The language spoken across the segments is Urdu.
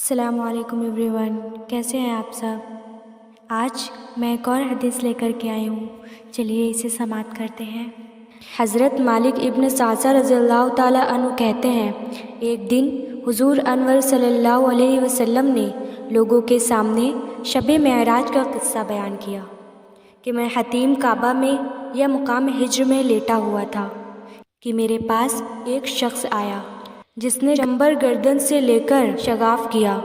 السلام علیکم ایوری ون، کیسے ہیں آپ سب؟ آج میں ایک اور حدیث لے کر کے آئی ہوں، چلیے اسے سماعت کرتے ہیں۔ حضرت مالک ابن سعصع رضی اللہ تعالیٰ عنہ کہتے ہیں، ایک دن حضور انور صلی اللہ علیہ وسلم نے لوگوں کے سامنے شب معراج کا قصہ بیان کیا کہ میں حتیم کعبہ میں یا مقام ہجر میں لیٹا ہوا تھا کہ میرے پاس ایک شخص آیا جس نے چمبر گردن سے لے کر شگاف کیا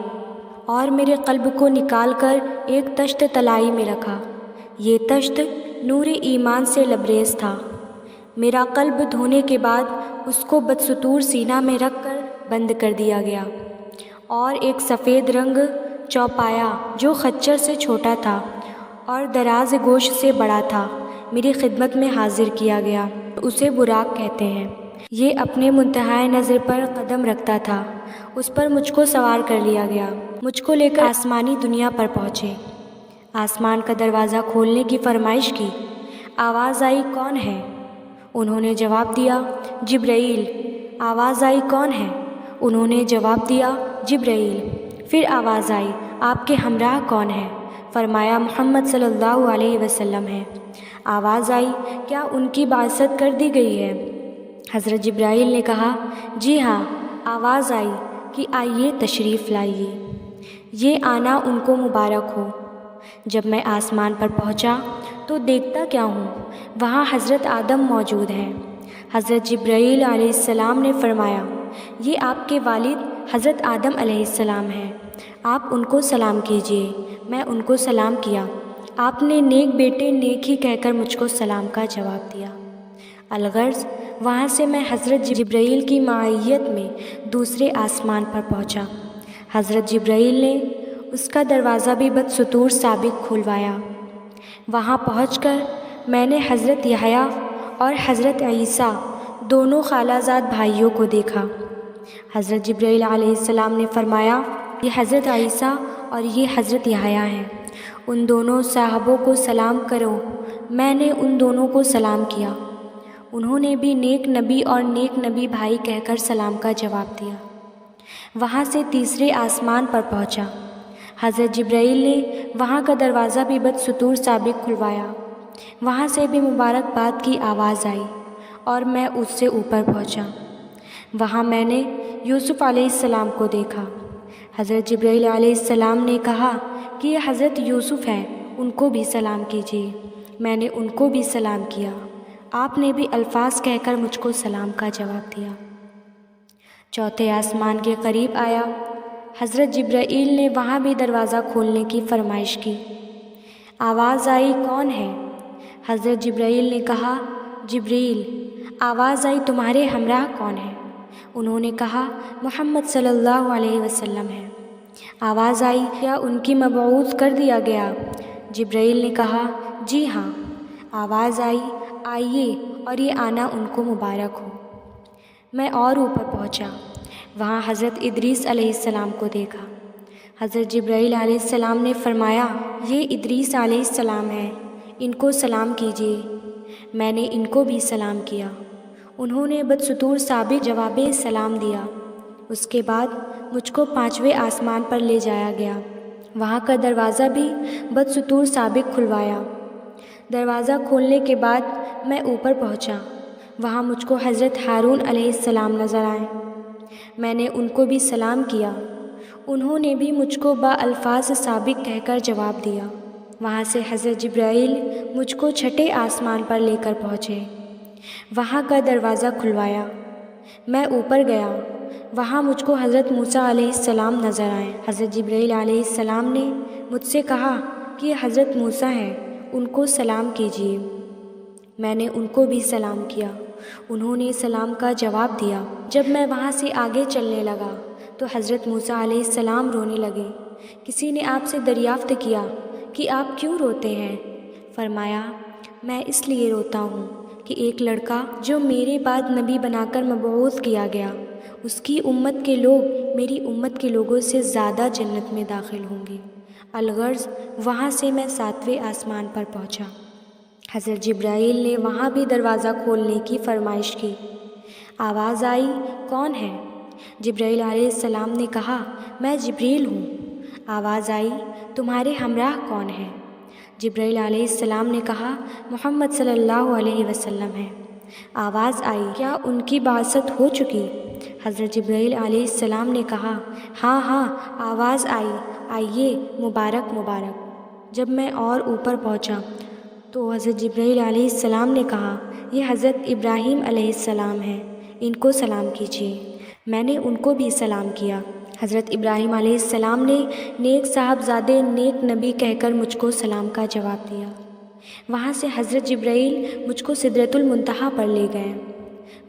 اور میرے قلب کو نکال کر ایک تشت طلائی میں رکھا۔ یہ تشت نور ایمان سے لبریز تھا۔ میرا قلب دھونے کے بعد اس کو بدستور سینہ میں رکھ کر بند کر دیا گیا اور ایک سفید رنگ چوپایا جو خچر سے چھوٹا تھا اور دراز گوش سے بڑا تھا میری خدمت میں حاضر کیا گیا۔ اسے براق کہتے ہیں۔ یہ اپنے منتہائے نظر پر قدم رکھتا تھا۔ اس پر مجھ کو سوار کر لیا گیا، مجھ کو لے کر آسمانی دنیا پر پہنچے۔ آسمان کا دروازہ کھولنے کی فرمائش کی۔ آواز آئی، کون ہے؟ انہوں نے جواب دیا، جبرائیل۔ آواز آئی، کون ہے؟ انہوں نے جواب دیا، جبرائیل۔ پھر آواز آئی، آپ کے ہمراہ کون ہے؟ فرمایا، محمد صلی اللہ علیہ وسلم ہے۔ آواز آئی، کیا ان کی بعثت کر دی گئی ہے؟ حضرت جبرائیل نے کہا، جی ہاں۔ آواز آئی کہ آئیے تشریف لائیے، یہ آنا ان کو مبارک ہو۔ جب میں آسمان پر پہنچا تو دیکھتا کیا ہوں، وہاں حضرت آدم موجود ہیں۔ حضرت جبرائیل علیہ السلام نے فرمایا، یہ آپ کے والد حضرت آدم علیہ السلام ہیں، آپ ان کو سلام کیجیے۔ میں ان کو سلام کیا۔ آپ نے نیک بیٹے نیک ہی کہہ کر مجھ کو سلام کا جواب دیا۔ الغرض وہاں سے میں حضرت جبرائیل کی معیت میں دوسرے آسمان پر پہنچا۔ حضرت جبرائیل نے اس کا دروازہ بھی بدستور سابق کھلوایا۔ وہاں پہنچ کر میں نے حضرت یحییٰ اور حضرت عیسیٰ دونوں خالہ زاد بھائیوں کو دیکھا۔ حضرت جبرائیل علیہ السلام نے فرمایا، یہ حضرت عیسیٰ اور یہ حضرت یحییٰ ہیں، ان دونوں صاحبوں کو سلام کرو۔ میں نے ان دونوں کو سلام کیا۔ انہوں نے بھی نیک نبی اور نیک نبی بھائی کہہ کر سلام کا جواب دیا۔ وہاں سے تیسرے آسمان پر پہنچا۔ حضرت جبرائیل نے وہاں کا دروازہ بھی بدستور سابق کھلوایا۔ وہاں سے بھی مبارکباد کی آواز آئی اور میں اس سے اوپر پہنچا۔ وہاں میں نے یوسف علیہ السلام کو دیکھا۔ حضرت جبرائیل علیہ السلام نے کہا کہ یہ حضرت یوسف ہیں، ان کو بھی سلام کیجیے۔ میں نے ان کو بھی سلام کیا۔ آپ نے بھی الفاظ کہہ کر مجھ کو سلام کا جواب دیا۔ چوتھے آسمان کے قریب آیا۔ حضرت جبرائیل نے وہاں بھی دروازہ کھولنے کی فرمائش کی۔ آواز آئی، کون ہے؟ حضرت جبرائیل نے کہا، جبریل۔ آواز آئی، تمہارے ہمراہ کون ہے؟ انہوں نے کہا، محمد صلی اللہ علیہ وسلم ہے۔ آواز آئی، کیا ان کی مبعوث کر دیا گیا؟ جبرائیل نے کہا، جی ہاں۔ آواز آئی، آئیے اور یہ آنا ان کو مبارک ہو۔ میں اور اوپر پہنچا۔ وہاں حضرت ادریس علیہ السلام کو دیکھا۔ حضرت جبرائیل علیہ السلام نے فرمایا، یہ ادریس علیہ السلام ہے، ان کو سلام کیجیے۔ میں نے ان کو بھی سلام کیا۔ انہوں نے بدستور سابق جواب سلام دیا۔ اس کے بعد مجھ کو پانچویں آسمان پر لے جایا گیا۔ وہاں کا دروازہ بھی بدستور سابق کھلوایا۔ دروازہ کھولنے کے بعد میں اوپر پہنچا۔ وہاں مجھ کو حضرت ہارون علیہ السلام نظر آئے۔ میں نے ان کو بھی سلام کیا۔ انہوں نے بھی مجھ کو با الفاظ سابق کہہ کر جواب دیا۔ وہاں سے حضرت جبرائیل مجھ کو چھٹے آسمان پر لے کر پہنچے۔ وہاں کا دروازہ کھلوایا۔ میں اوپر گیا۔ وہاں مجھ کو حضرت موسیٰ علیہ السلام نظر آئے۔ حضرت جبرائیل علیہ السلام نے مجھ سے کہا کہ یہ حضرت موسیٰ ہیں، ان کو سلام کیجیے۔ میں نے ان کو بھی سلام کیا۔ انہوں نے سلام کا جواب دیا۔ جب میں وہاں سے آگے چلنے لگا تو حضرت موسیٰ علیہ السلام رونے لگے۔ کسی نے آپ سے دریافت کیا کہ آپ کیوں روتے ہیں؟ فرمایا، میں اس لیے روتا ہوں کہ ایک لڑکا جو میرے بعد نبی بنا کر مبعوث کیا گیا، اس کی امت کے لوگ میری امت کے لوگوں سے زیادہ جنت میں داخل ہوں گے۔ الغرض وہاں سے میں ساتویں آسمان پر پہنچا۔ حضرت جبرائیل نے وہاں بھی دروازہ کھولنے کی فرمائش کی۔ آواز آئی، کون ہے؟ جبرائیل علیہ السلام نے کہا میں جبریل ہوں۔ آواز آئی تمہارے ہمراہ کون ہے؟ جبرائیل علیہ السلام نے کہا محمد صلی اللہ علیہ وسلم ہے۔ آواز آئی کیا ان کی بعثت ہو چکی؟ حضرت جبرائیل علیہ السلام نے کہا ہاں ہاں۔ آواز آئی آئیے مبارک مبارک۔ جب میں اور اوپر پہنچا تو حضرت جبرائیل علیہ السلام نے کہا یہ حضرت ابراہیم علیہ السلام ہیں، ان کو سلام کیجیے۔ میں نے ان کو بھی سلام کیا۔ حضرت ابراہیم علیہ السلام نے نیک صاحبزادے نیک نبی کہہ کر مجھ کو سلام کا جواب دیا۔ وہاں سے حضرت جبرائیل مجھ کو سدرۃ المنتہا پر لے گئے۔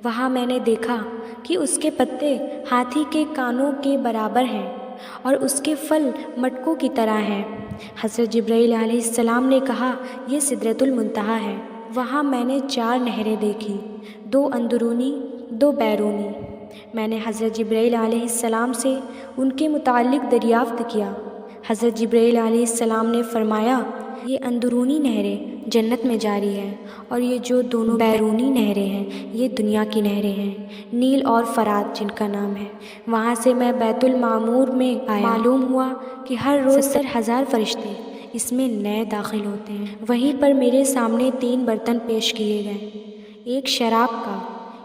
وہاں میں نے دیکھا کہ اس کے پتے ہاتھی کے کانوں کے برابر ہیں اور اس کے پھل مٹکوں کی طرح ہیں۔ حضرت جبرائیل علیہ السلام نے کہا یہ سدرۃ المنتہا ہے۔ وہاں میں نے 4 نہریں دیکھی، 2 اندرونی 2 بیرونی۔ میں نے حضرت جبرائیل علیہ السلام سے ان کے متعلق دریافت کیا۔ حضرت جبرائیل علیہ السلام نے فرمایا یہ اندرونی نہریں جنت میں جاری ہیں اور یہ جو دونوں بیرونی نہریں ہیں یہ دنیا کی نہریں ہیں، نیل اور فرات جن کا نام ہے۔ وہاں سے میں بیت المعمور میں آیا۔ معلوم ہوا کہ ہر روز 70,000 فرشتے اس میں نئے داخل ہوتے ہیں۔ وہیں پر میرے سامنے 3 برتن پیش کیے گئے، ایک شراب کا،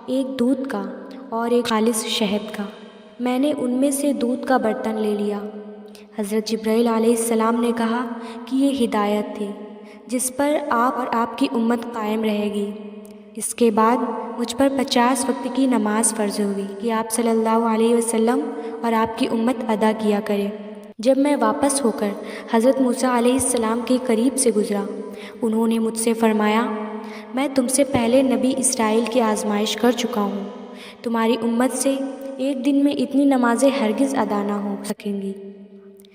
ایک دودھ کا اور ایک خالص شہد کا۔ میں نے ان میں سے دودھ کا برتن لے لیا۔ حضرت جبرائیل علیہ السلام نے کہا کہ یہ ہدایت تھی جس پر آپ اور آپ کی امت قائم رہے گی۔ اس کے بعد مجھ پر 50 وقت کی نماز فرض ہوگی کہ آپ صلی اللہ علیہ وسلم اور آپ کی امت ادا کیا کرے۔ جب میں واپس ہو کر حضرت موسیٰ علیہ السلام کے قریب سے گزرا، انہوں نے مجھ سے فرمایا میں تم سے پہلے نبی اسرائیل کی آزمائش کر چکا ہوں، تمہاری امت سے ایک دن میں اتنی نمازیں ہرگز ادا نہ ہو سکیں گی۔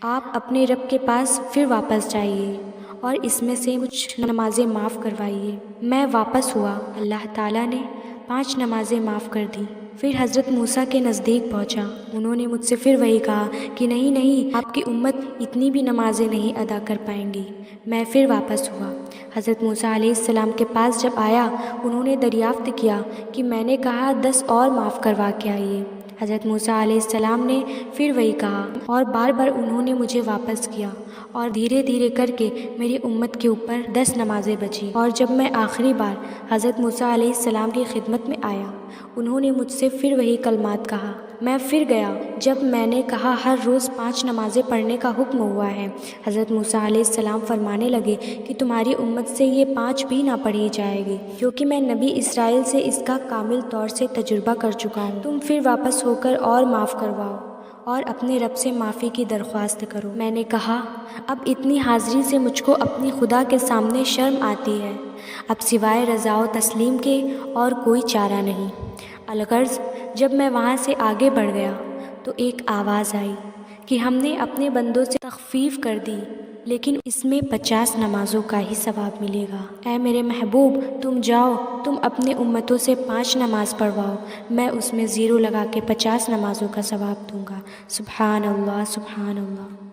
آپ اپنے رب کے پاس پھر واپس جائیے اور اس میں سے کچھ نمازیں معاف کروائیے۔ میں واپس ہوا، اللہ تعالیٰ نے 5 نمازیں معاف کر دیں۔ پھر حضرت موسیٰ کے نزدیک پہنچا، انہوں نے مجھ سے پھر وہی کہا کہ نہیں آپ کی امت اتنی بھی نمازیں نہیں ادا کر پائیں گی۔ میں پھر واپس ہوا، حضرت موسیٰ علیہ السلام کے پاس جب آیا انہوں نے دریافت کیا کہ میں نے کہا 10 اور معاف کروا کے آئیے۔ حضرت موسیٰ علیہ السلام نے پھر وہی کہا اور بار بار انہوں نے مجھے واپس کیا اور دھیرے دھیرے کر کے میری امت کے اوپر 10 نمازیں بچی۔ اور جب میں آخری بار حضرت موسیٰ علیہ السلام کی خدمت میں آیا انہوں نے مجھ سے پھر وہی کلمات کہا۔ میں پھر گیا، جب میں نے کہا ہر روز 5 نمازیں پڑھنے کا حکم ہوا ہے۔ حضرت موسیٰ علیہ السلام فرمانے لگے کہ تمہاری امت سے یہ 5 بھی نہ پڑھی جائے گی کیونکہ میں نبی اسرائیل سے اس کا کامل طور سے تجربہ کر چکا ہوں۔ تم پھر واپس ہو کر اور معاف کرواؤ اور اپنے رب سے معافی کی درخواست کرو۔ میں نے کہا اب اتنی حاضری سے مجھ کو اپنی خدا کے سامنے شرم آتی ہے، اب سوائے رضا و تسلیم کے اور کوئی چارہ نہیں۔ الغرض جب میں وہاں سے آگے بڑھ گیا تو ایک آواز آئی کہ ہم نے اپنے بندوں سے تخفیف کر دی لیکن اس میں 50 نمازوں کا ہی ثواب ملے گا۔ اے میرے محبوب تم جاؤ، تم اپنے امتوں سے 5 نماز پڑھواؤ، میں اس میں 0 لگا کے 50 نمازوں کا ثواب دوں گا۔ سبحان اللہ سبحان اللہ۔